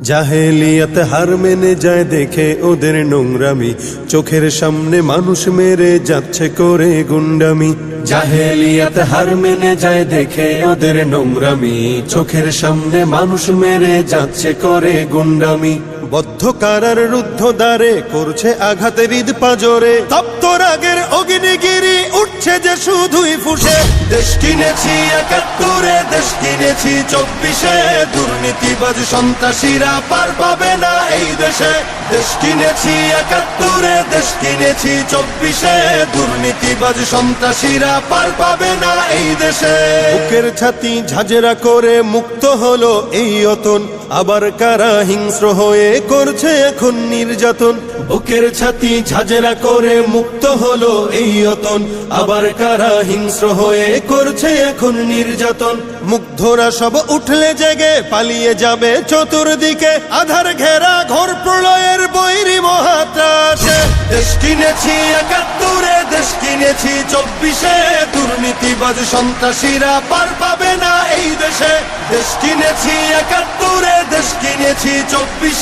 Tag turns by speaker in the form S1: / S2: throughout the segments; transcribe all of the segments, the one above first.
S1: জাহেলিয়াত হার মেনে যায় দেখে ওদের নোংরামি, চোখের সামনে মানুষ মেরে যাচ্ছে করে গুন্ডামি। জাহেলিয়াত হার মেনে যায় দেখে ওদের নোংরামি, চোখের সামনে মানুষ মেরে যাচ্ছে করে গুন্ডামি। বদ্ধ কারার রুদ্ধ দ্বারে করছে আঘাতের ঈদ পাজরে, তপ্ত রাগের অগ্নিগিরি উঠছে যে শুধুই ফুসে। দেশ কিনেছি ৭১, দেশ কিনেছি ২৪, দুর্নীতিবাজ সন্ত্রাসীরা পার পাবে না এই দেশে। দেশ কিনেছি ৭১, দেশ কিনেছি ২৪, দুর্নীতিবাজ সন্ত্রাসীরা পার পাবে না এই দেশে। বুকের ছাতি ঝাঁঝরা করে মুক্ত হলো এই অতন, আবার কারা হিংস্র হয়ে করছে এখন নির্যাতন। বুকের ছাতি ঝাঁঝরা করে মুক্ত হলো এই অতন, আবার কারা হিংস্র হয়ে করছে এখন নির্যাতন। মুগ্ধরা সব উঠলে জেগে পালিয়ে যাবে চতুর্দিকে, আধার ঘেরা ঘোর প্রলয়ের বৈরী মহাত্রাসে। দেশ কিনেছি ৭১, দেশ কিনেছি ২৪, দুর্নীতিবাজ সন্ত্রাসীরা পার পাবে না এই দেশে। দেশ কিনেছি ৭১, দেশ কিনেছি ২৪,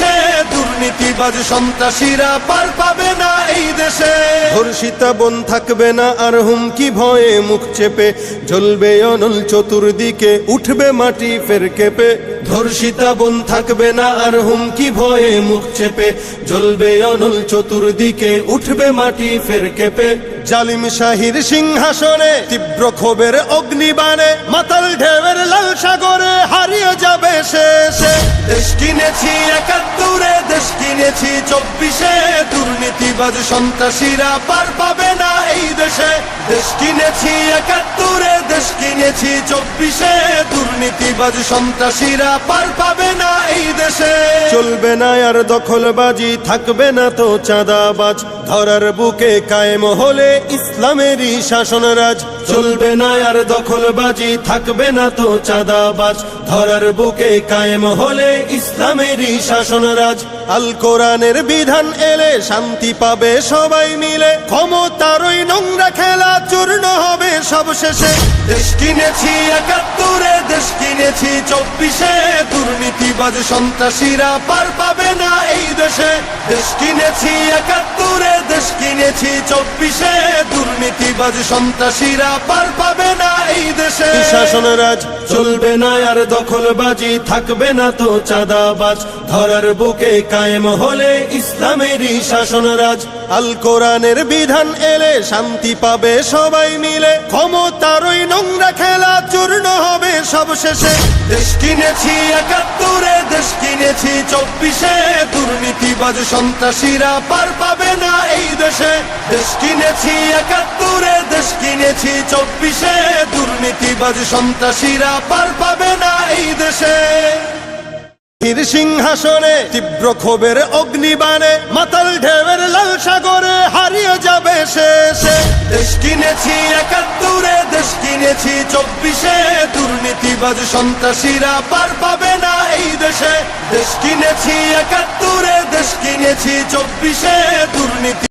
S1: দুর্নীতিবাজ সন্ত্রাসীরা পার পাবে না এই দেশে। ধর্ষিতা বোন থাকবে না আর হুমকি ভয়ে মুখ চেপে, জ্বলবে অনল চতুর্দিকে উঠবে মাটি ফের কেঁপে। ধর্ষিতা বোন থাকবে না আর হুমকি ভয়ে মুখ চেপে, জ্বলবে অনল চতুর্দিকে উঠবে মাটি ফের কেঁপে। জালিম শাহীর সিংহাসনে তীব্র ক্ষোভের অগ্নিবাণে, মাতাল ঢেউয়ের লাল সাগরে হারিয়ে যাবে শেষে। দেশ কিনেছি ৭১, দেশ কিনেছি ২৪, দুর্নীতিবাজ সন্ত্রাসীরা পার পাবে না এই দেশে। দেশ কিনেছি ৭১, দেশ কিনেছি ২৪, দুর্নীতিবাজ সন্ত্রাসীরা পার পাবে না এই দেশে। চলবে না আর দখলবাজি, থাকবে না তো চাঁদাবাজ, ধরার বুকে কায়েম হলে ইসলামেরই শাসনরাজ। চলবে না আর দখলবাজি, থাকবে না তো চাঁদাবাজ, ধরার বুকে কায়েম হলে ইসলামেরই শাসনরাজ। আল কোরআনের বিধান এলে শান্তি পাবে সবাই মিলে, ক্ষমতার ওই নোংরা খেলা চূর্ণ হবে সব শেষে। দেশ কিনেছি ৭১, দেশ কিনেছি ২৪, দুর্নীতিবাজ সন্ত্রাসীরা পার পাবে না এই দেশে। দেশ কিনেছি ৭১, দেশ কিনেছি ২৪, দুর্নীতিবাজ সন্ত্রাসীরা পার পাবে না এই দেশে। শাসনরাজ চলবে না আর দখলবাজি, থাকবে না তো চাঁদাবাজ, ধরার বুকে কায়েম হলে ইসলামেরই শাসনরাজ। আল কোরআনের বিধান এলে শান্তি পাবে সবাই মিলে, ক্ষমতার ওই নোংরা খেলা চূর্ণ হবে সব শেষে। দেশ কিনেছি ৭১, দেশ কিনেছি ২৪, দুর্নীতিবাজ সন্ত্রাসীরা পার পাবে না এই দেশে। দেশ কিনেছি ৭১, দেশ কিনেছি ২৪, দুর্নীতিবাজ সন্ত্রাসীরা পার পাবে না এই দেশে। সিংহাসনে তীব্র ক্ষোভের অগ্নিবাণে, মাতাল ঢেউয়ের লাল সাগরে হারিয়ে যাবে শেষে। দেশ কিনেছি ৭১, দেশ কিনেছি ২৪, দুর্নীতিবাজ সন্ত্রাসীরা পার পাবে না এই দেশে। দেশ কিনেছি ৭১, দেশ কিনেছি ২৪, দুর্নীতি